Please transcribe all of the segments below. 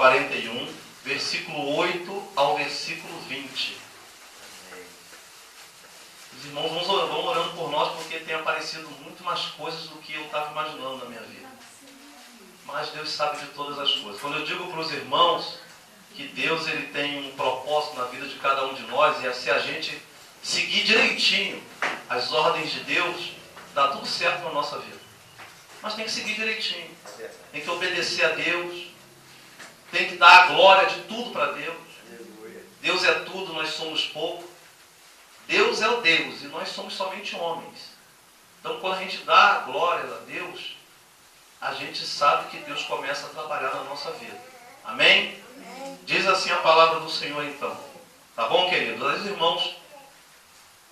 41, versículo 8 ao versículo 20. Os irmãos vão orando por nós, porque tem aparecido muito mais coisas do que eu estava imaginando na minha vida. Mas Deus sabe de todas as coisas. Quando eu digo para os irmãos que Deus ele tem um propósito na vida de cada um de nós, e é se a gente seguir direitinho as ordens de Deus, dá tudo certo na nossa vida. Mas tem que seguir direitinho. Tem que obedecer a Deus. Tem que dar a glória de tudo para Deus. Deus é tudo, nós somos pouco. Deus é o Deus e nós somos somente homens. Então, quando a gente dá a glória a Deus, a gente sabe que Deus começa a trabalhar na nossa vida. Amém? Amém. Diz assim a palavra do Senhor então. Tá bom, queridos? Os irmãos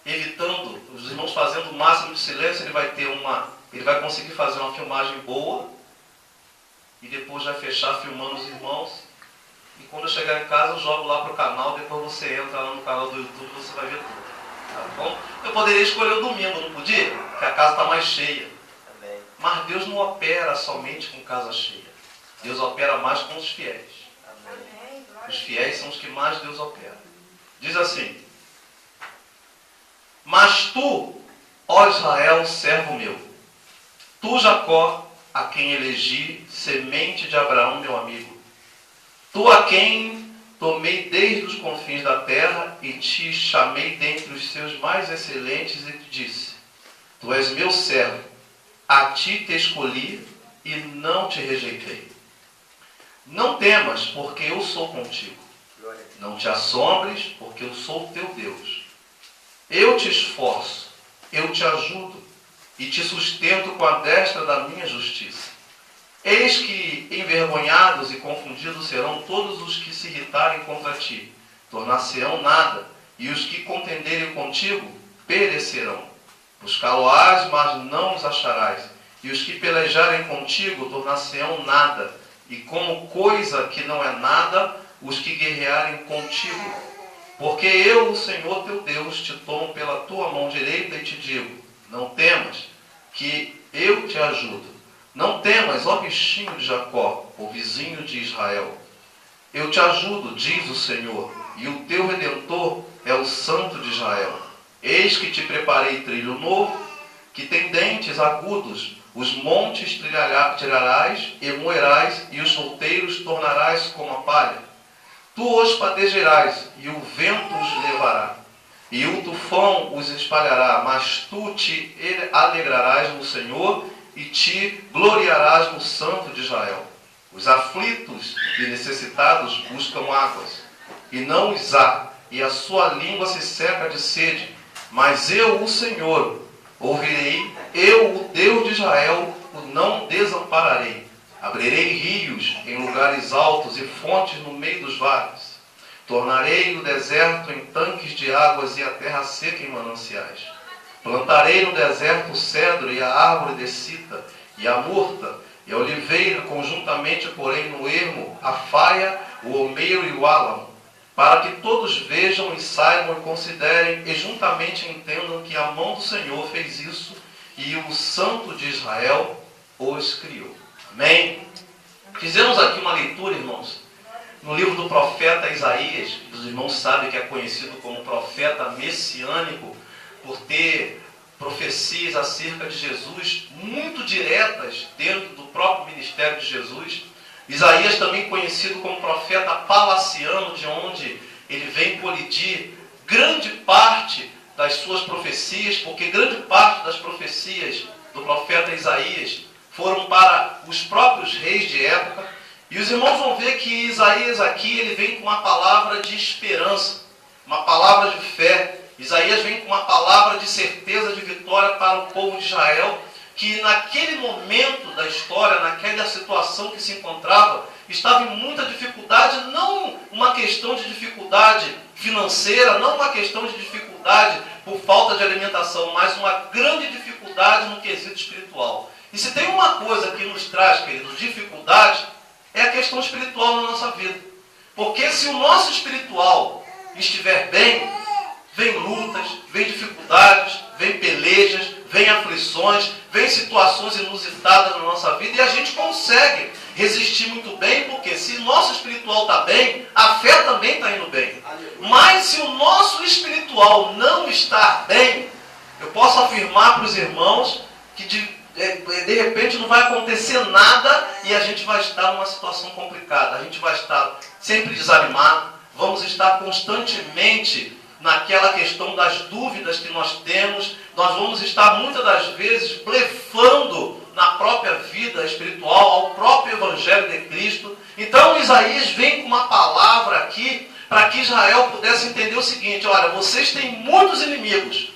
evitando, os irmãos fazendo o máximo de silêncio, ele vai conseguir fazer uma filmagem boa e depois vai fechar filmando os irmãos. E quando eu chegar em casa, eu jogo lá para o canal, depois você entra lá no canal do YouTube e você vai ver tudo. Tá bom? Eu poderia escolher o domingo, não podia? Porque a casa está mais cheia. Amém. Mas Deus não opera somente com casa cheia. Deus opera mais com os fiéis. Amém. Os fiéis são os que mais Deus opera. Diz assim: mas tu, ó Israel, servo meu, tu, Jacó, a quem elegi, semente de Abraão, meu amigo, tu a quem tomei desde os confins da terra e te chamei dentre os seus mais excelentes e te disse: tu és meu servo, a ti te escolhi e não te rejeitei. Não temas, porque eu sou contigo. Não te assombres, porque eu sou teu Deus. Eu te esforço, eu te ajudo e te sustento com a destra da minha justiça. Eis que envergonhados e confundidos serão todos os que se irritarem contra ti. Tornar-se-ão nada, e os que contenderem contigo perecerão. Buscá-lo-ás, mas não os acharás. E os que pelejarem contigo tornar-se-ão nada, e como coisa que não é nada, os que guerrearem contigo. Porque eu, o Senhor teu Deus, te tomo pela tua mão direita e te digo: não temas, que eu te ajudo. Não temas, ó bichinho de Jacó, o vizinho de Israel. Eu te ajudo, diz o Senhor, e o teu Redentor é o Santo de Israel. Eis que te preparei trilho novo, que tem dentes agudos. Os montes tirarás e moerás, e os solteiros tornarás como a palha. Tu os padejarás, e o vento os levará, e o tufão os espalhará, mas tu te alegrarás no Senhor, e te gloriarás no Santo de Israel. Os aflitos e necessitados buscam águas, e não os há, e a sua língua se seca de sede. Mas eu, o Senhor, ouvirei, eu, o Deus de Israel, o não desampararei. Abrirei rios em lugares altos e fontes no meio dos vales. Tornarei o deserto em tanques de águas e a terra seca em mananciais. Plantarei no deserto o cedro e a árvore de cita, e a murta, e a oliveira, conjuntamente, porém, no ermo, a faia, o almeiro e o álamo, para que todos vejam e saibam e considerem, e juntamente entendam que a mão do Senhor fez isso, e o Santo de Israel os criou. Amém? Fizemos aqui uma leitura, irmãos, no livro do profeta Isaías. Os irmãos sabem que é conhecido como profeta messiânico, por ter profecias acerca de Jesus muito diretas dentro do próprio ministério de Jesus. Isaías também conhecido como profeta palaciano, de onde ele vem colidir grande parte das suas profecias, porque grande parte das profecias do profeta Isaías foram para os próprios reis de época. E os irmãos vão ver que Isaías aqui ele vem com uma palavra de esperança, uma palavra de fé. Isaías vem com uma palavra de certeza de vitória para o povo de Israel, que naquele momento da história, naquela situação que se encontrava, estava em muita dificuldade, não uma questão de dificuldade financeira, não uma questão de dificuldade por falta de alimentação, mas uma grande dificuldade no quesito espiritual. E se tem uma coisa que nos traz, queridos, dificuldade, é a questão espiritual na nossa vida. Porque se o nosso espiritual estiver bem, vem lutas, vem dificuldades, vem pelejas, vem aflições, vem situações inusitadas na nossa vida e a gente consegue resistir muito bem, porque se o nosso espiritual está bem, a fé também está indo bem. Mas se o nosso espiritual não está bem, eu posso afirmar para os irmãos que de repente não vai acontecer nada e a gente vai estar numa situação complicada. A gente vai estar sempre desanimado, vamos estar constantemente naquela questão das dúvidas que nós temos, nós vamos estar muitas das vezes blefando na própria vida espiritual, ao próprio Evangelho de Cristo. Então Isaías vem com uma palavra aqui para que Israel pudesse entender o seguinte: olha, vocês têm muitos inimigos,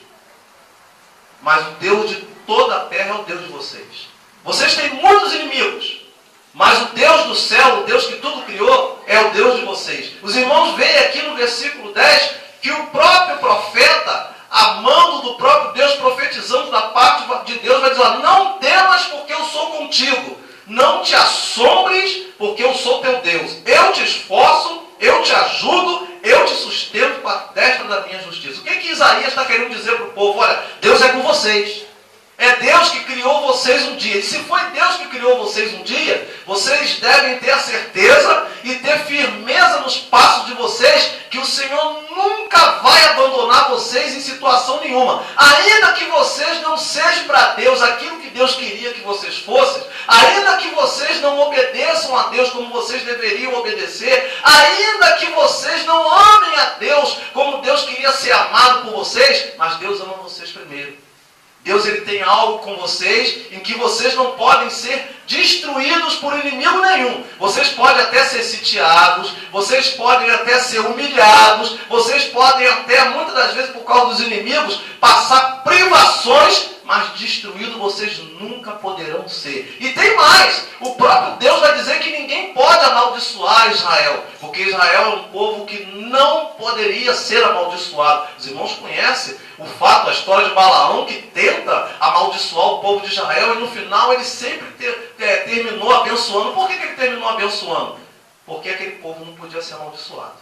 mas o Deus de toda a terra é o Deus de vocês. Vocês têm muitos inimigos, mas o Deus do céu, o Deus que tudo criou, é o Deus de vocês. Os irmãos veem aqui no versículo 10 que o próprio profeta, a mando do próprio Deus, profetizando da parte de Deus, vai dizer: ó, não temas porque eu sou contigo, não te assombres porque eu sou teu Deus, eu te esforço, eu te ajudo, eu te sustento com a destra da minha justiça. O que Isaías está querendo dizer para o povo? Olha, Deus é com vocês. É Deus que criou vocês um dia. E se foi Deus que criou vocês um dia, vocês devem ter a certeza e ter firmeza nos passos de vocês, que o Senhor nunca vai abandonar vocês em situação nenhuma. Ainda que vocês não sejam para Deus aquilo que Deus queria que vocês fossem, ainda que vocês não obedeçam a Deus como vocês deveriam obedecer, ainda que vocês não amem a Deus como Deus queria ser amado por vocês, mas Deus ama vocês primeiro. Deus, ele tem algo com vocês em que vocês não podem ser destruídos por inimigo nenhum. Vocês podem até ser sitiados, vocês podem até ser humilhados, vocês podem até, muitas das vezes, por causa dos inimigos, passar privações, mas destruídos vocês nunca poderão ser. E tem mais, o próprio Deus vai dizer que ninguém pode amaldiçoar Israel, porque Israel é um povo que não poderia ser amaldiçoado. Os irmãos conhecem o fato, a história de Balaão, que tenta amaldiçoar o povo de Israel, e no final ele sempre terminou abençoando. Por que ele terminou abençoando? Porque aquele povo não podia ser amaldiçoado.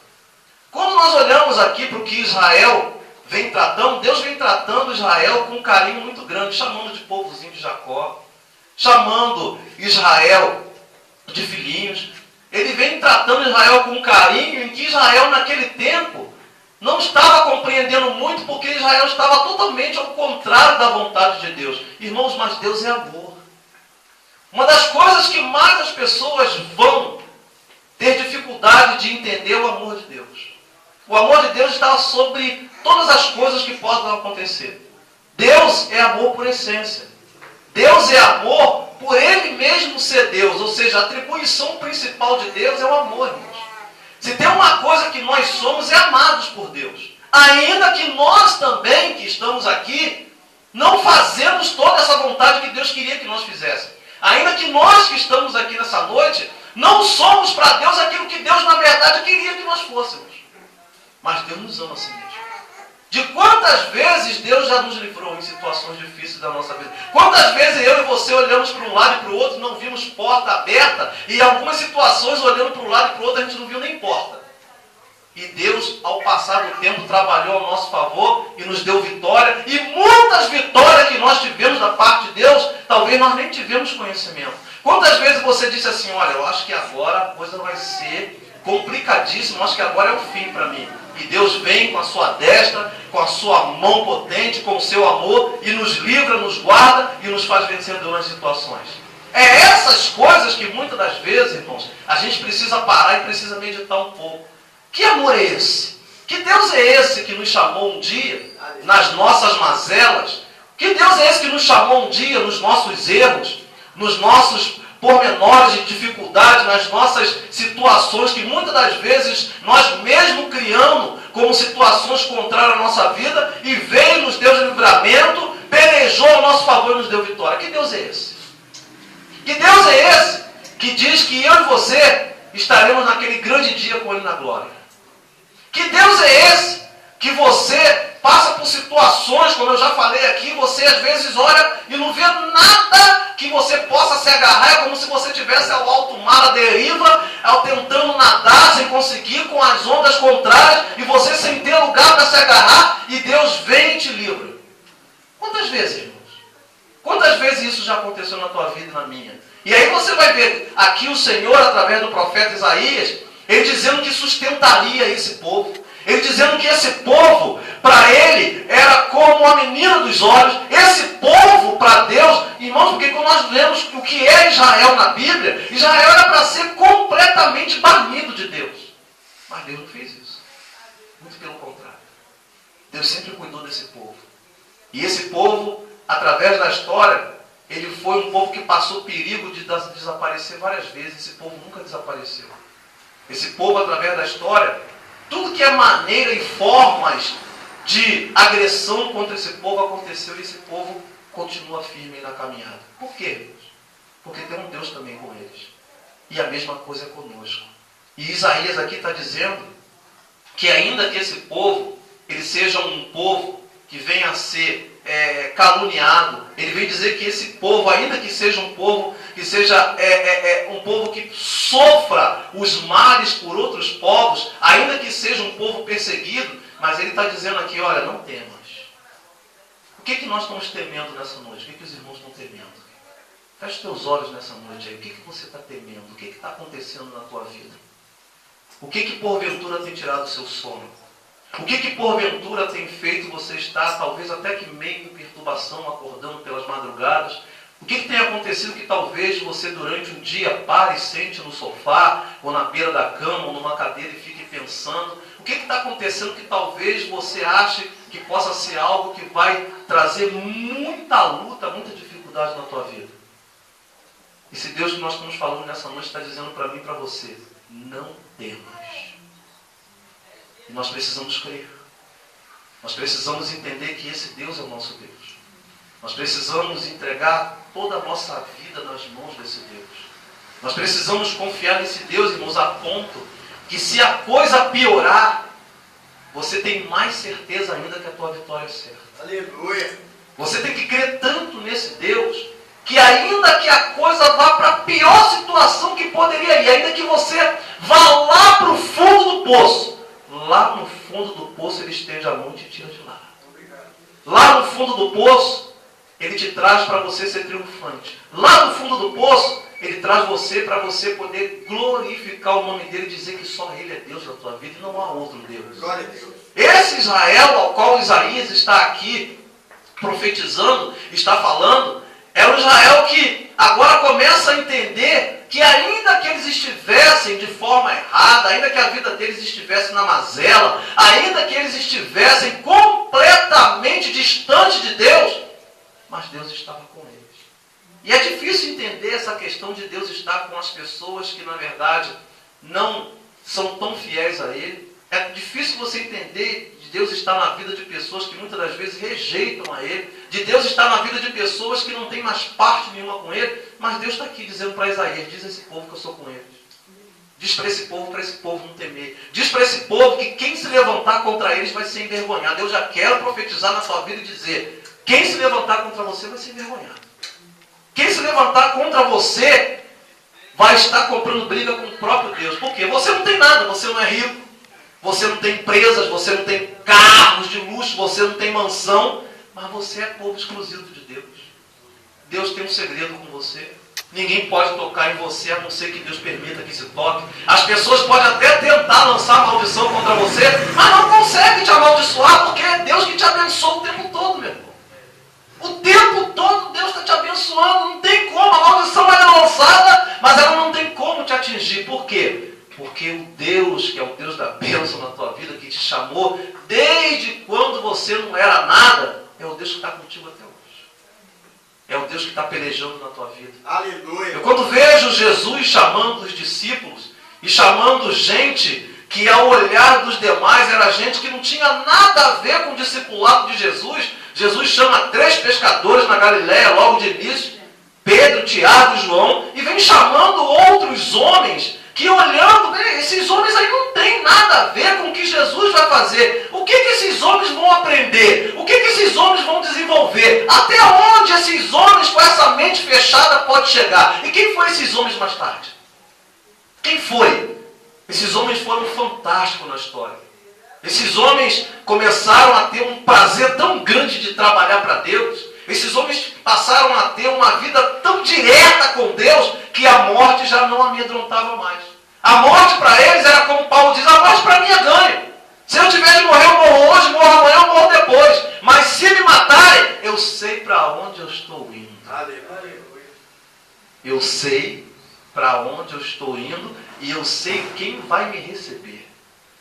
Quando nós olhamos aqui para o que Israel vem tratando, Deus vem tratando Israel com um carinho muito grande, chamando de povozinho de Jacó, chamando Israel de filhinhos. Ele vem tratando Israel com um carinho em que Israel, naquele tempo, não estava compreendendo muito, porque Israel estava totalmente ao contrário da vontade de Deus. Irmãos, mas Deus é amor. Uma das coisas que mais as pessoas vão ter dificuldade de entender é o amor de Deus. O amor de Deus está sobre todas as coisas que possam acontecer. Deus é amor por essência. Deus é amor por Ele mesmo ser Deus. Ou seja, a atribuição principal de Deus é o amor, irmãos. Se tem uma coisa que nós somos, é amados por Deus. Ainda que nós também, que estamos aqui, não fazemos toda essa vontade que Deus queria que nós fizéssemos. Ainda que nós que estamos aqui nessa noite, não somos para Deus aquilo que Deus, na verdade, queria que nós fôssemos. Mas Deus nos ama assim mesmo. De quantas vezes Deus já nos livrou em situações difíceis da nossa vida? Quantas vezes eu e você olhamos para um lado e para o outro, não vimos porta aberta, e em algumas situações, olhando para um lado e para o outro, a gente não viu nem porta. E Deus, ao passar do tempo, trabalhou ao nosso favor e nos deu vitória. E muitas vitórias que nós tivemos da parte de Deus, talvez nós nem tivemos conhecimento. Quantas vezes você disse assim: olha, eu acho que agora a coisa vai ser complicadíssima, eu acho que agora é o fim para mim. E Deus vem com a sua destra, com a sua mão potente, com o seu amor, e nos livra, nos guarda e nos faz vencedor nas situações. É essas coisas que muitas das vezes, irmãos, a gente precisa parar e precisa meditar um pouco. Que amor é esse? Que Deus é esse que nos chamou um dia nas nossas mazelas? Que Deus é esse que nos chamou um dia nos nossos erros, nos nossos pormenores de dificuldade, nas nossas situações que muitas das vezes nós mesmo criamos como situações contrárias à nossa vida, e veio, nos deu livramento, pelejou a nosso favor e nos deu vitória? Que Deus é esse? Que Deus é esse que diz que eu e você estaremos naquele grande dia com Ele na glória? Que Deus é esse que você passa por situações, como eu já falei aqui, você às vezes olha e não vê nada que você possa se agarrar, é como se você estivesse ao alto mar, à deriva, tentando nadar sem conseguir, com as ondas contrárias, e você sem ter lugar para se agarrar, e Deus vem e te livra. Quantas vezes, irmãos? Quantas vezes isso já aconteceu na tua vida e na minha? E aí você vai ver aqui o Senhor, através do profeta Isaías, ele dizendo que sustentaria esse povo. Ele dizendo que esse povo, para ele, era como a menina dos olhos. Esse povo, para Deus, irmãos, porque quando nós vemos o que é Israel na Bíblia, Israel era para ser completamente banido de Deus. Mas Deus não fez isso. Muito pelo contrário. Deus sempre cuidou desse povo. E esse povo, através da história, ele foi um povo que passou perigo de desaparecer várias vezes. Esse povo nunca desapareceu. Esse povo, através da história, tudo que é maneira e formas de agressão contra esse povo aconteceu e esse povo continua firme na caminhada. Por quê? Porque tem um Deus também com eles. E a mesma coisa é conosco. E Isaías aqui está dizendo que ainda que esse povo, ele seja um povo que venha a ser caluniado, ele vem dizer que esse povo, ainda que seja um povo um povo que sofra os males por outros povos, ainda que seja um povo perseguido, mas ele está dizendo aqui, olha, não temas. O que nós estamos temendo nessa noite? O que os irmãos estão temendo? Feche os teus olhos nessa noite aí. O que você está temendo? O que está acontecendo na tua vida? O que porventura tem tirado o seu sono? O que porventura tem feito você estar, talvez até que meio em perturbação, acordando pelas madrugadas? O que tem acontecido que talvez você durante um dia pare e sente no sofá, ou na beira da cama, ou numa cadeira e fique pensando? O que está acontecendo que talvez você ache que possa ser algo que vai trazer muita luta, muita dificuldade na tua vida? Esse Deus que nós estamos falando nessa noite está dizendo para mim e para você, não temas. E nós precisamos crer. Nós precisamos entender que esse Deus é o nosso Deus. Nós precisamos entregar toda a nossa vida nas mãos desse Deus. Nós precisamos confiar nesse Deus, irmãos, a ponto que se a coisa piorar, você tem mais certeza ainda que a tua vitória é certa. Aleluia! Você tem que crer tanto nesse Deus, que ainda que a coisa vá para a pior situação que poderia ir, ainda que você vá lá para o fundo do poço, lá no fundo do poço ele estende a mão e te tira de lá. Lá no fundo do poço, ele te traz para você ser triunfante. Lá no fundo do poço, ele traz você para você poder glorificar o nome dele e dizer que só ele é Deus na tua vida e não há outro Deus. Glória a Deus. Esse Israel ao qual Isaías está aqui profetizando, está falando, é o Israel que agora começa a entender que ainda que eles estivessem de forma errada, ainda que a vida deles estivesse na mazela, ainda que eles estivessem completamente distantes de Deus, mas Deus estava com eles. E é difícil entender essa questão de Deus estar com as pessoas que, na verdade, não são tão fiéis a Ele. É difícil você entender de Deus estar na vida de pessoas que muitas das vezes rejeitam a Ele, de Deus estar na vida de pessoas que não têm mais parte nenhuma com Ele, mas Deus está aqui dizendo para Isaías, diz a esse povo que eu sou com eles. Diz para esse povo não temer. Diz para esse povo que quem se levantar contra eles vai ser envergonhado. Eu já quero profetizar na sua vida e dizer, quem se levantar contra você vai ser envergonhado. Quem se levantar contra você vai estar comprando briga com o próprio Deus. Por quê? Você não tem nada, você não é rico, você não tem empresas, você não tem carros de luxo, você não tem mansão, mas você é povo exclusivo de Deus. Deus tem um segredo com você. Ninguém pode tocar em você, a não ser que Deus permita que se toque. As pessoas podem até tentar lançar maldição contra você, mas não conseguem te amaldiçoar, porque é Deus que te abençoa o tempo todo, meu irmão. O tempo todo Deus está te abençoando, não tem como, a maldição vai ser lançada, mas ela não tem como te atingir. Por quê? Porque o Deus, que é o Deus da bênção na tua vida, que te chamou desde quando você não era nada, é o Deus que está contigo até hoje. É o Deus que está pelejando na tua vida. Aleluia! Eu quando vejo Jesus chamando os discípulos e chamando gente que ao olhar dos demais era gente que não tinha nada a ver com o discipulado de Jesus. Jesus chama 3 pescadores na Galileia logo de início, Pedro, Tiago e João, e vem chamando outros homens que olhando, esses homens aí não tem nada a ver com o que Jesus vai fazer. O que esses homens vão aprender? O que esses homens vão desenvolver? Até onde esses homens com essa mente fechada podem chegar? E quem foram esses homens mais tarde? Quem foi? Esses homens foram fantásticos na história. Esses homens começaram a ter um prazer tão grande de trabalhar para Deus. Esses homens passaram a ter uma vida tão direta com Deus que a morte já não amedrontava mais. A morte para eles era como Paulo diz, a morte para mim é ganho. Se eu tiver de morrer, eu morro hoje, morro amanhã, eu morro depois. Mas se me matarem, eu sei para onde eu estou indo. Eu sei para onde eu estou indo e eu sei quem vai me receber.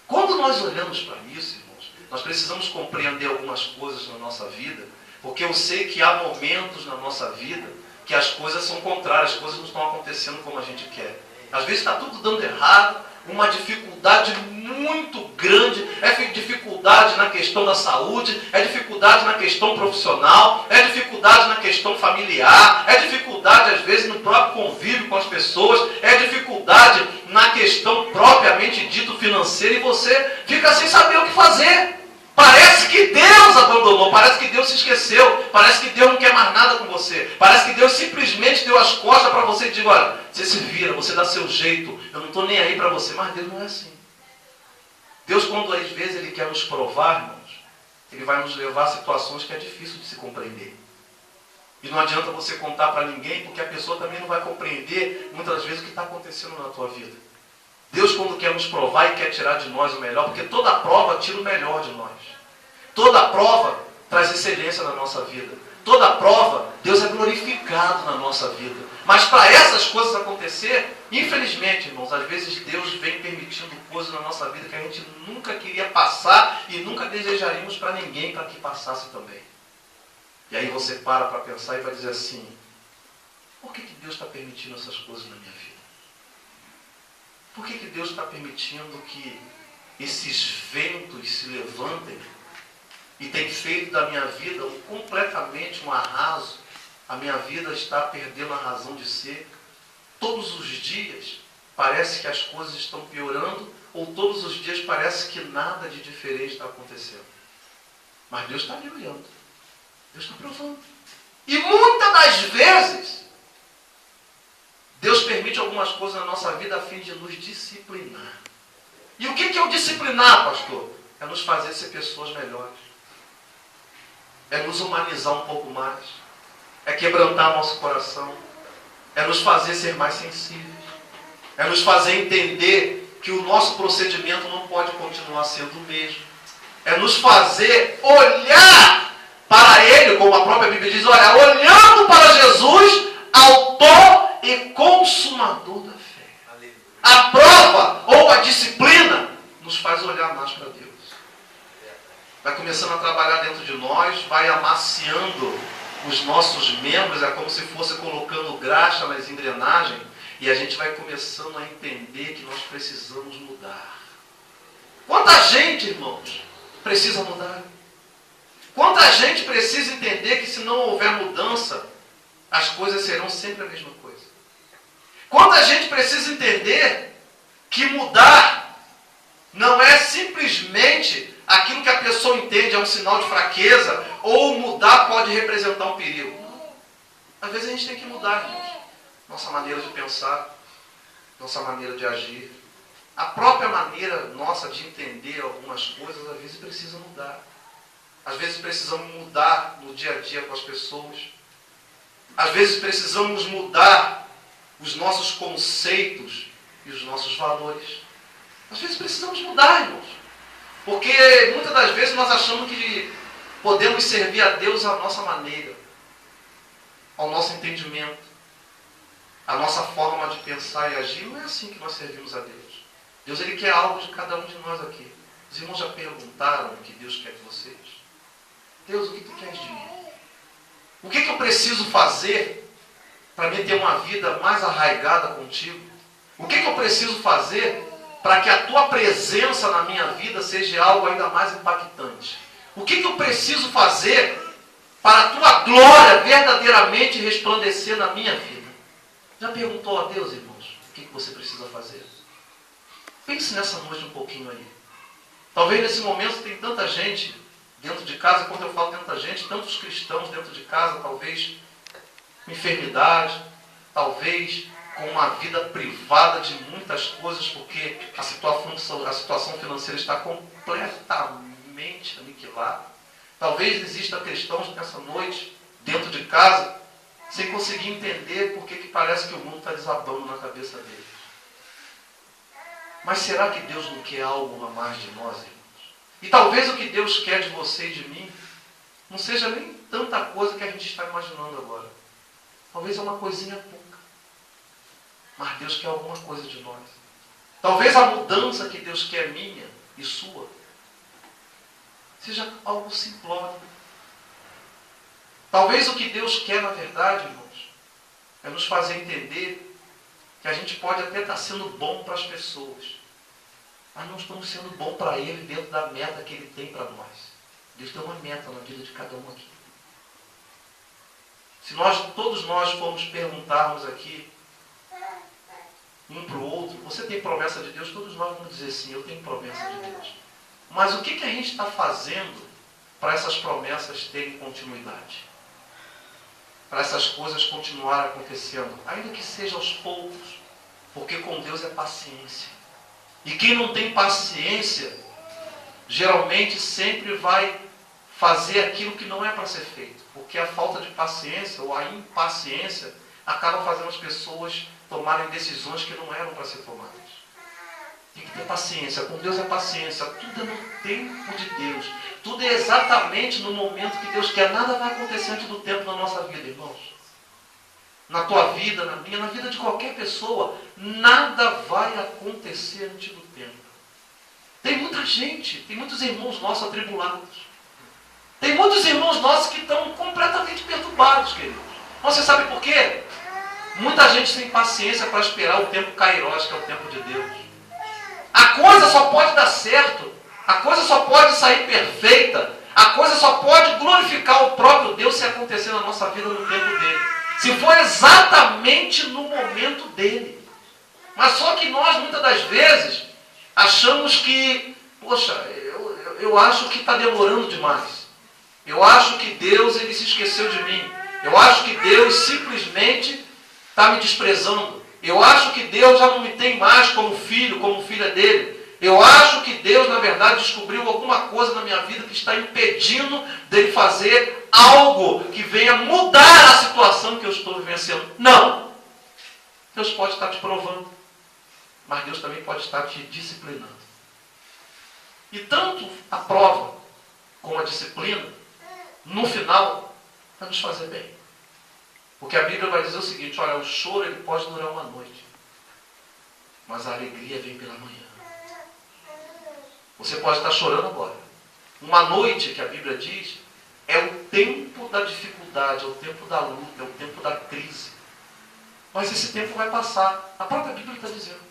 Quando nós olhamos para isso, irmãos, nós precisamos compreender algumas coisas na nossa vida, porque eu sei que há momentos na nossa vida que as coisas são contrárias, as coisas não estão acontecendo como a gente quer. Às vezes está tudo dando errado, uma dificuldade muito grande, é dificuldade na questão da saúde, é dificuldade na questão profissional, é dificuldade na questão familiar, é dificuldade às vezes no próprio convívio com as pessoas, é dificuldade na questão propriamente dito financeira e você fica sem saber o que fazer. Parece que Deus abandonou, parece que Deus se esqueceu, parece que Deus não quer mais nada com você, parece que Deus simplesmente deu as costas para você e diz, olha, você se vira, você dá seu jeito, eu não estou nem aí para você, mas Deus não é assim. Deus, quando às vezes Ele quer nos provar, irmãos, Ele vai nos levar a situações que é difícil de se compreender. E não adianta você contar para ninguém, porque a pessoa também não vai compreender muitas vezes o que está acontecendo na tua vida. Deus, quando quer nos provar e quer tirar de nós o melhor, porque toda prova tira o melhor de nós. Toda prova traz excelência na nossa vida. Toda prova, Deus é glorificado na nossa vida. Mas para essas coisas acontecer, infelizmente, irmãos, às vezes Deus vem permitindo coisas na nossa vida que a gente nunca queria passar e nunca desejaríamos para ninguém para que passasse também. E aí você para pensar e vai dizer assim, por que Deus está permitindo essas coisas na minha vida? Por que Deus está permitindo que esses ventos se levantem e tem feito da minha vida completamente um arraso? A minha vida está perdendo a razão de ser. Todos os dias parece que as coisas estão piorando, ou todos os dias parece que nada de diferente está acontecendo. Mas Deus está ali olhando. Deus está provando. E muitas das vezes, Deus permite algumas coisas na nossa vida a fim de nos disciplinar. E o que é o disciplinar, pastor? É nos fazer ser pessoas melhores. É nos humanizar um pouco mais. É quebrantar nosso coração. É nos fazer ser mais sensíveis. É nos fazer entender que o nosso procedimento não pode continuar sendo o mesmo. É nos fazer olhar para Ele, como a própria Bíblia diz, olha, olhando para Jesus, autor e consumador da fé. A prova ou a disciplina nos faz olhar mais para Deus. Vai começando a trabalhar dentro de nós, vai amaciando os nossos membros, é como se fosse colocando graxa nas engrenagens, e a gente vai começando a entender que nós precisamos mudar. Quanta gente, irmãos, precisa mudar? Quanta gente precisa entender que se não houver mudança, as coisas serão sempre a mesma coisa? Quanta gente precisa entender que mudar não é simplesmente aquilo que a pessoa entende é um sinal de fraqueza, ou mudar pode representar um perigo. Não. Às vezes a gente tem que mudar, irmãos. Nossa maneira de pensar, nossa maneira de agir. A própria maneira nossa de entender algumas coisas, às vezes precisa mudar. Às vezes precisamos mudar no dia a dia com as pessoas. Às vezes precisamos mudar os nossos conceitos e os nossos valores. Às vezes precisamos mudar, irmãos. Porque muitas das vezes nós achamos que podemos servir a Deus à nossa maneira, ao nosso entendimento, à nossa forma de pensar e agir. Não é assim que nós servimos a Deus. Deus, Ele quer algo de cada um de nós aqui. Os irmãos já perguntaram o que Deus quer de vocês? Deus, o que Tu queres de mim? O que eu preciso fazer para mim ter uma vida mais arraigada contigo? O que eu preciso fazer para que a Tua presença na minha vida seja algo ainda mais impactante? O que eu preciso fazer para a Tua glória verdadeiramente resplandecer na minha vida? Já perguntou a Deus, irmãos, o que você precisa fazer? Pense nessa noite um pouquinho aí. Talvez nesse momento tem tanta gente dentro de casa, quando eu falo tanta gente, tantos cristãos dentro de casa, talvez com enfermidade, talvez com uma vida privada de muitas coisas, porque a situação financeira está completamente aniquilada. Talvez exista cristãos nessa noite, dentro de casa, sem conseguir entender por que parece que o mundo está desabando na cabeça deles. Mas será que Deus não quer algo a mais de nós, irmãos? E talvez o que Deus quer de você e de mim não seja nem tanta coisa que a gente está imaginando agora. Talvez é uma coisinha pouca. Mas Deus quer alguma coisa de nós. Talvez a mudança que Deus quer minha e sua seja algo simplório. Talvez o que Deus quer, na verdade, irmãos, é nos fazer entender que a gente pode até estar sendo bom para as pessoas, mas não estamos sendo bom para Ele dentro da meta que Ele tem para nós. Deus tem uma meta na vida de cada um aqui. Se todos nós formos perguntarmos aqui, um para o outro, você tem promessa de Deus? Todos nós vamos dizer sim, eu tenho promessa de Deus. Mas o que a gente está fazendo para essas promessas terem continuidade? Para essas coisas continuarem acontecendo, ainda que seja aos poucos, porque com Deus é paciência. E quem não tem paciência, geralmente sempre vai fazer aquilo que não é para ser feito, porque a falta de paciência ou a impaciência acaba fazendo as pessoas tomarem decisões que não eram para ser tomadas. Tem que ter paciência. Com Deus é paciência. Tudo é no tempo de Deus. Tudo é exatamente no momento que Deus quer. Nada vai acontecer antes do tempo na nossa vida, irmãos. Na tua vida, na minha, na vida de qualquer pessoa, nada vai acontecer antes do tempo. Tem muita gente, tem muitos irmãos nossos atribulados. Tem muitos irmãos nossos que estão completamente perturbados, queridos. Você sabe por quê? Muita gente tem paciência para esperar o tempo kairós, que é o tempo de Deus. A coisa só pode dar certo, a coisa só pode sair perfeita, a coisa só pode glorificar o próprio Deus se acontecer na nossa vida no tempo dele. Se for exatamente no momento dele. Mas só que nós, muitas das vezes, achamos que, poxa, eu acho que está demorando demais. Eu acho que Deus ele se esqueceu de mim. Eu acho que Deus simplesmente está me desprezando. Eu acho que Deus já não me tem mais como filho, como filha dele. Eu acho que Deus, na verdade, descobriu alguma coisa na minha vida que está impedindo dele fazer algo que venha mudar a situação que eu estou vivenciando. Não! Deus pode estar te provando, mas Deus também pode estar te disciplinando. E tanto a prova como a disciplina, no final, vai nos fazer bem. Porque a Bíblia vai dizer o seguinte, olha, o choro ele pode durar uma noite, mas a alegria vem pela manhã. Você pode estar chorando agora. Uma noite, que a Bíblia diz, é o tempo da dificuldade, é o tempo da luta, é o tempo da crise. Mas esse tempo vai passar. A própria Bíblia está dizendo.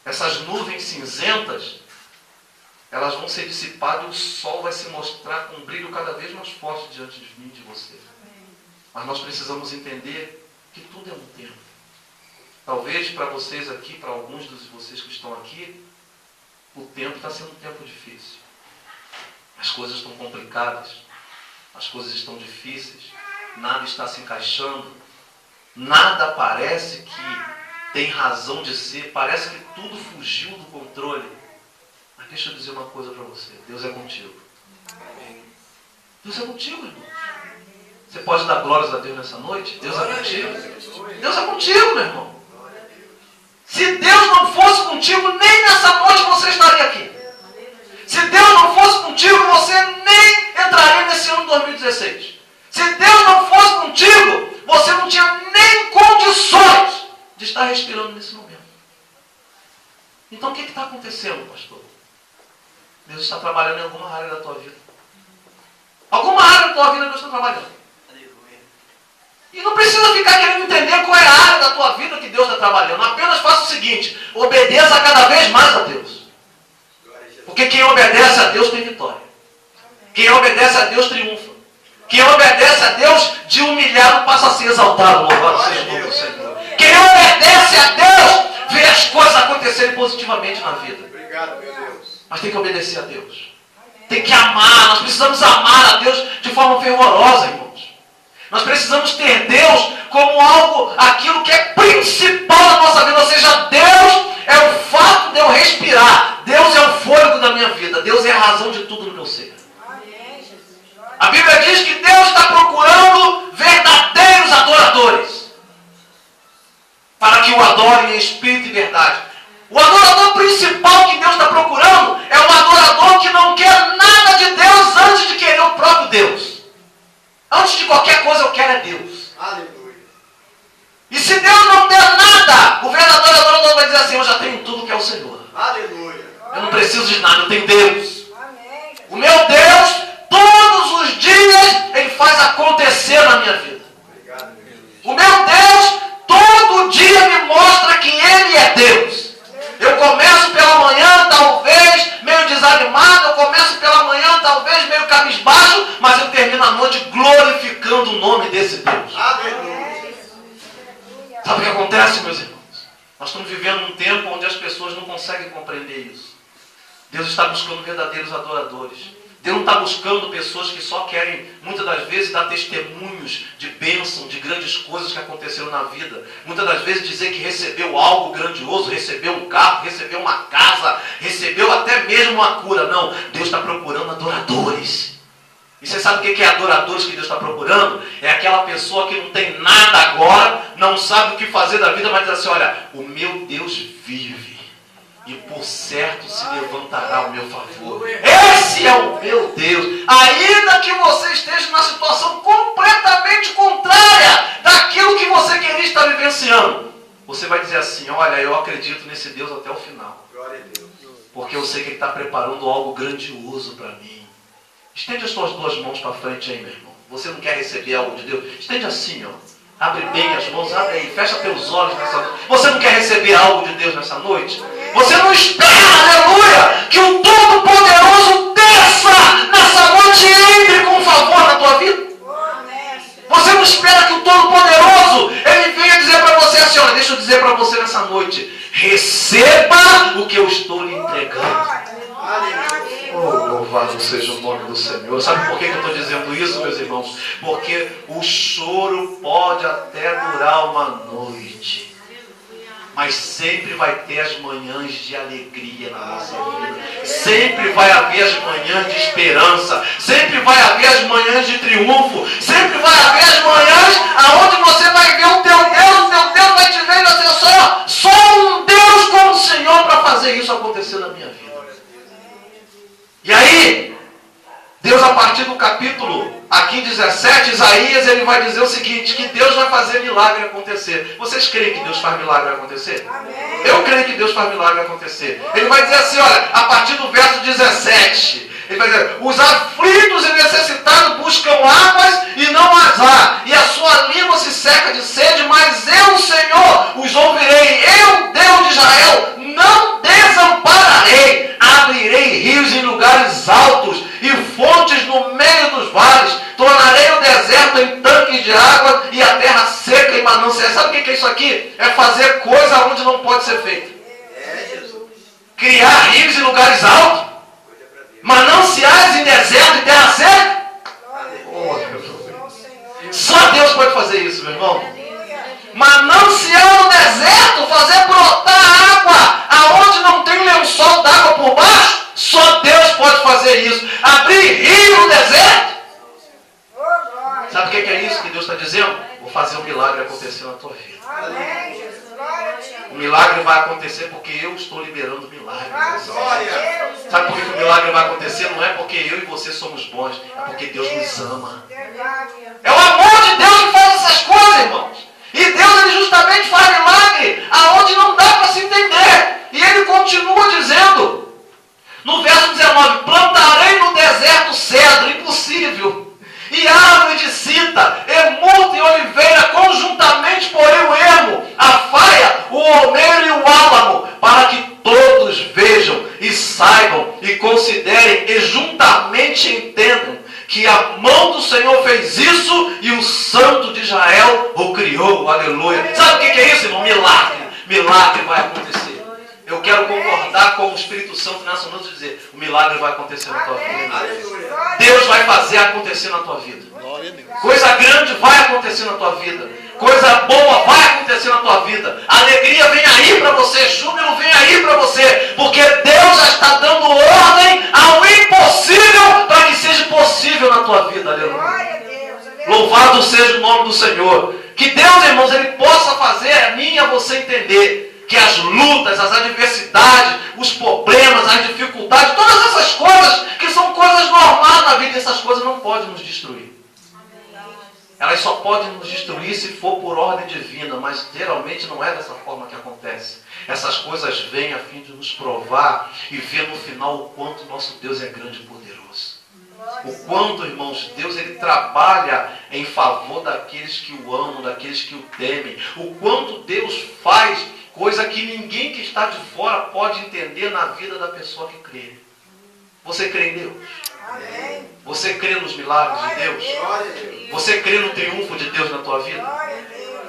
Essas nuvens cinzentas, elas vão ser dissipadas e o sol vai se mostrar com um brilho cada vez mais forte diante de mim e de você. Mas nós precisamos entender que tudo é um tempo. Talvez para vocês aqui, para alguns de vocês que estão aqui, o tempo está sendo um tempo difícil. As coisas estão complicadas. As coisas estão difíceis. Nada está se encaixando. Nada parece que tem razão de ser. Parece que tudo fugiu do controle. Mas deixa eu dizer uma coisa para você. Deus é contigo. Deus é contigo, irmão. Você pode dar glórias a Deus nessa noite? Deus é contigo. Deus é contigo, meu irmão. Se Deus não fosse contigo, nem nessa noite você estaria aqui. Se Deus não fosse contigo, você nem entraria nesse ano de 2016. Se Deus não fosse contigo, você não tinha nem condições de estar respirando nesse momento. Então o que está acontecendo, pastor? Deus está trabalhando em alguma área da tua vida. Alguma área da tua vida Deus está trabalhando. E não precisa ficar querendo entender qual é a área da tua vida que Deus está trabalhando. Apenas faça o seguinte, obedeça cada vez mais a Deus. Porque quem obedece a Deus tem vitória. Quem obedece a Deus triunfa. Quem obedece a Deus, de humilhado passa a ser exaltado. Louvado seja o nome do Senhor. Quem obedece a Deus, vê as coisas acontecerem positivamente na vida. Obrigado, meu Deus. Mas tem que obedecer a Deus. Tem que amar. Nós precisamos amar a Deus de forma fervorosa, irmãos. Nós precisamos ter Deus como algo, aquilo que é principal na nossa vida. Ou seja, Deus é o fato de eu respirar. Deus é o fôlego da minha vida. Deus é a razão de tudo no meu ser. A Bíblia diz que Deus está procurando verdadeiros adoradores, para que o adorem em espírito e verdade. O adorador principal que Deus está procurando é um adorador que não quer nada de Deus antes de querer o próprio Deus. Antes de qualquer coisa eu quero é Deus. Aleluia. E se Deus não der nada, o verdadeiro adorador vai dizer assim: eu já tenho tudo que é o Senhor. Aleluia. Eu não preciso de nada, eu tenho Deus. O meu Deus, todos os dias, Ele faz acontecer na minha vida. Obrigado, Deus. O meu Deus, todo dia me mostra que Ele é Deus. Eu começo pela manhã, talvez, meio desanimado. Eu começo pela manhã, talvez, meio cabisbaixo. Mas eu termino a noite glorificando o nome desse Deus. Aleluia. Sabe o que acontece, meus irmãos? Nós estamos vivendo um tempo onde as pessoas não conseguem compreender isso. Deus está buscando verdadeiros adoradores. Deus não está buscando pessoas que só querem, muitas das vezes, dar testemunhos de bênção, de grandes coisas que aconteceram na vida. Muitas das vezes dizer que recebeu algo grandioso, recebeu um carro, recebeu uma casa, recebeu até mesmo uma cura. Não, Deus está procurando adoradores. E você sabe o que é adoradores que Deus está procurando? É aquela pessoa que não tem nada agora, não sabe o que fazer da vida, mas diz assim: olha, o meu Deus vive. E por certo se levantará ao meu favor. Esse é o meu Deus. Ainda que você esteja numa situação completamente contrária daquilo que você queria estar vivenciando, você vai dizer assim: olha, eu acredito nesse Deus até o final. Glória a Deus. Porque eu sei que Ele está preparando algo grandioso para mim. Estende as suas duas mãos para frente aí, meu irmão. Você não quer receber algo de Deus? Estende assim, ó. Abre bem as mãos, abre aí, fecha teus olhos nessa noite. Você não quer receber algo de Deus nessa noite? Você não espera, aleluia, que o Todo-Poderoso desça nessa noite e entre com favor na tua vida? Você não espera que o Todo-Poderoso, Ele venha dizer para você assim: olha, deixa eu dizer para você nessa noite, receba o que eu estou lhe entregando. Oh, louvado seja o nome do Senhor. Sabe por que eu estou dizendo isso, meus irmãos? Porque o choro pode até durar uma noite, mas sempre vai ter as manhãs de alegria na nossa vida. Sempre vai haver as manhãs de esperança. Sempre vai haver as manhãs de triunfo. Sempre vai haver as manhãs aonde você vai ver o teu Deus vai te ver e vai dizer: só um Deus como o Senhor para fazer isso acontecer na minha vida. E aí, Deus, a partir do capítulo aqui 17, Isaías, ele vai dizer o seguinte: que Deus vai fazer milagre acontecer. Vocês creem que Deus faz milagre acontecer? Amém. Eu creio que Deus faz milagre acontecer. Ele vai dizer assim, olha, a partir do verso 17, ele vai dizer: os aflitos e necessitados buscam águas e não as há, e a sua língua se seca de sede, mas eu, Senhor, os ouvirei. Eu, Deus de Israel, não desampararei. Abrirei rios em lugares altos e fontes no meio dos vales. Tornarei o deserto em tanques de água e a terra seca em mananciais. Sabe o que é isso aqui? É fazer coisa onde não pode ser feita. Criar rios em lugares altos, mananciais em deserto e terra seca. Oh, só Deus pode fazer isso, meu irmão. Manancial no deserto, fazer brotar água aonde não tem lençol d'água por baixo. Só Deus pode fazer isso. Abrir rio no deserto. Sabe o que é isso que Deus está dizendo? Vou fazer um milagre acontecer na tua vida. O milagre vai acontecer porque eu estou liberando milagre. Sabe por que o milagre vai acontecer? Não é porque eu e você somos bons, é porque Deus nos ama. É o amor de Deus que faz essas coisas, irmãos. E Deus, Ele justamente faz milagre aonde não dá para se entender. E Ele continua dizendo, no verso 19, plantarei no deserto cedro, impossível, e árvore de cita, emurta e oliveira, conjuntamente porém o ermo, a faia, o almeiro e o álamo, para que todos vejam e saibam e considerem e juntamente entendam que a mão do Senhor fez isso e o Santo de Israel o criou. Aleluia. Sabe o que é isso, irmão? Milagre. Milagre vai acontecer. Eu quero concordar com o Espírito Santo nessa noite e dizer: o milagre vai acontecer na tua vida. Deus vai fazer acontecer na tua vida. Coisa grande vai acontecer na tua vida. Coisa boa vai acontecer na tua vida. Alegria vem aí para você, júbilo vem aí para você, porque Deus já está dando ordem ao impossível para que seja possível na tua vida. Aleluia. Louvado seja o nome do Senhor. Que Deus, irmãos, Ele possa fazer a mim e a você entender que as lutas, as adversidades, os problemas, as dificuldades, todas essas coisas que são coisas normais na vida, essas coisas não podem nos destruir. Elas só podem nos destruir se for por ordem divina, mas geralmente não é dessa forma que acontece. Essas coisas vêm a fim de nos provar e ver no final o quanto nosso Deus é grande e poderoso. O quanto, irmãos, Deus ele trabalha em favor daqueles que o amam, daqueles que o temem. O quanto Deus faz coisa que ninguém que está de fora pode entender na vida da pessoa que crê. Você crê em Deus? Amém. Você crê nos milagres de Deus? Você crê no triunfo de Deus na tua vida?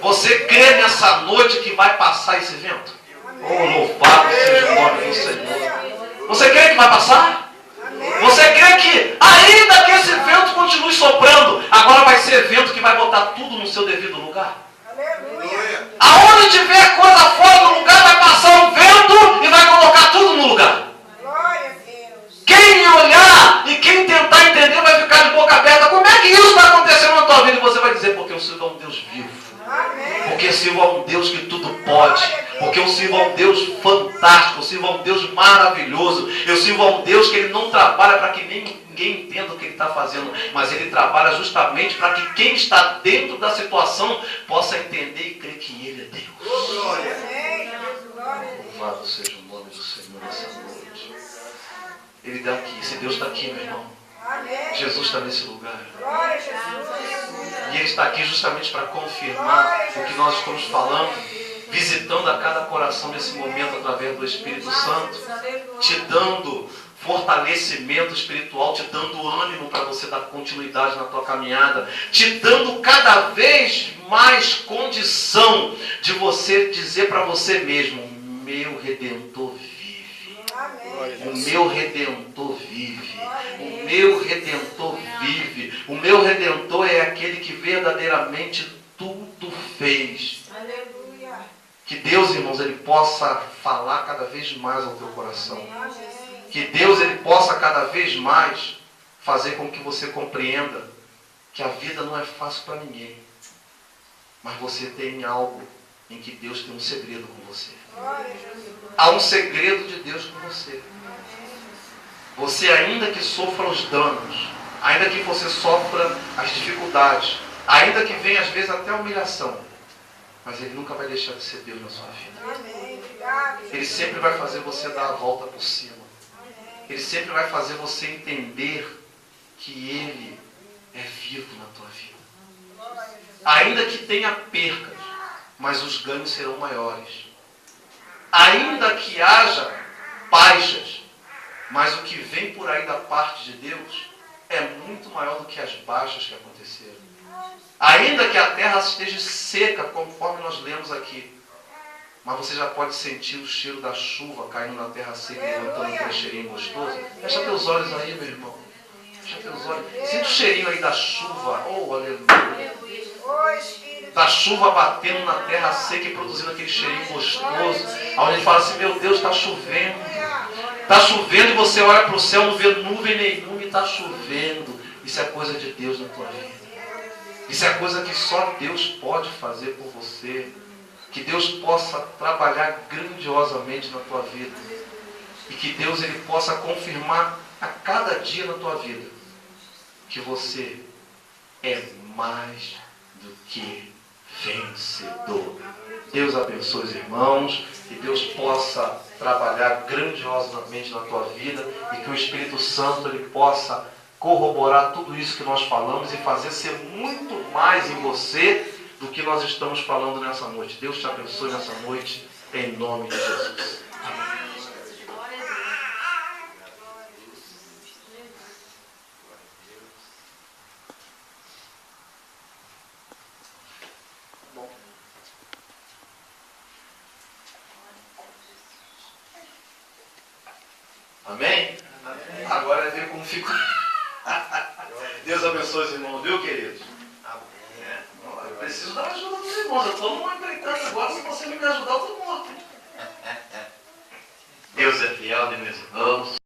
Você crê nessa noite que vai passar esse vento? Oh, louvado seja o nome do Senhor. Você crê que vai passar? Você crê que, ainda que esse vento continue soprando, agora vai ser vento que vai botar tudo no seu devido lugar? Aonde tiver coisa fora do lugar, vai passar um vento e vai colocar tudo no lugar. Quem olhar e quem tentar entender vai ficar de boca aberta. Como é que isso está acontecendo na tua vida? E você vai dizer, porque eu sirvo a um Deus vivo. Porque eu sirvo a um Deus que tudo pode. Porque eu sirvo a um Deus fantástico. Eu sirvo a um Deus maravilhoso. Eu sirvo a um Deus que Ele não trabalha para que ninguém entenda o que Ele está fazendo. Mas Ele trabalha justamente para que quem está dentro da situação possa entender e crer que Ele é Deus. Louvado seja o nome do Senhor nessa noite. Ele está aqui, esse Deus está aqui, meu irmão. Jesus está nesse lugar. E Ele está aqui justamente para confirmar o que nós estamos falando, visitando a cada coração nesse momento através do Espírito Santo, te dando fortalecimento espiritual, te dando ânimo para você dar continuidade na tua caminhada, te dando cada vez mais condição de você dizer para você mesmo, meu Redentor vive. O meu Redentor vive. O meu Redentor vive. O meu Redentor é aquele que verdadeiramente tudo fez. Aleluia. Que Deus, irmãos, Ele possa falar cada vez mais ao teu coração. Que Deus, Ele possa cada vez mais fazer com que você compreenda que a vida não é fácil para ninguém. Mas você tem algo em que Deus tem um segredo com você. Há um segredo de Deus com você. Você, ainda que sofra os danos, ainda que você sofra as dificuldades, ainda que venha às vezes até a humilhação, mas Ele nunca vai deixar de ser Deus na sua vida. Ele sempre vai fazer você dar a volta por cima. Ele sempre vai fazer você entender que Ele é vivo na tua vida. Ainda que tenha percas, mas os ganhos serão maiores. Ainda que haja baixas, mas o que vem por aí da parte de Deus é muito maior do que as baixas que aconteceram. Ainda que a terra esteja seca, conforme nós lemos aqui, mas você já pode sentir o cheiro da chuva caindo na terra seca e levantando aquele cheirinho gostoso. Fecha teus olhos aí, meu irmão. Fecha teus olhos. Sinta o cheirinho aí da chuva. Oh, aleluia. Da chuva batendo na terra seca e produzindo aquele cheirinho gostoso. Onde a gente fala assim, meu Deus, está chovendo. Está chovendo e você olha para o céu, não vê nuvem nenhuma e está chovendo. Isso é coisa de Deus na tua vida. Isso é coisa que só Deus pode fazer por você. Que Deus possa trabalhar grandiosamente na tua vida. E que Deus Ele possa confirmar a cada dia na tua vida que você é mais do que vencedor. Deus abençoe os irmãos. Que Deus possa trabalhar grandiosamente na tua vida. E que o Espírito Santo Ele possa corroborar tudo isso que nós falamos e fazer ser muito mais em você do que nós estamos falando nessa noite. Deus te abençoe nessa noite, em nome de Jesus. Amém. Bom. Amém? Amém? Agora é ver como ficou. Deus abençoe os irmãos, viu, queridos? Amém. Vamos lá. preciso da ajuda dos irmãos. Eu estou numa empreitada agora, se você não me ajudar, eu estou morto. Deus é fiel, meus irmãos.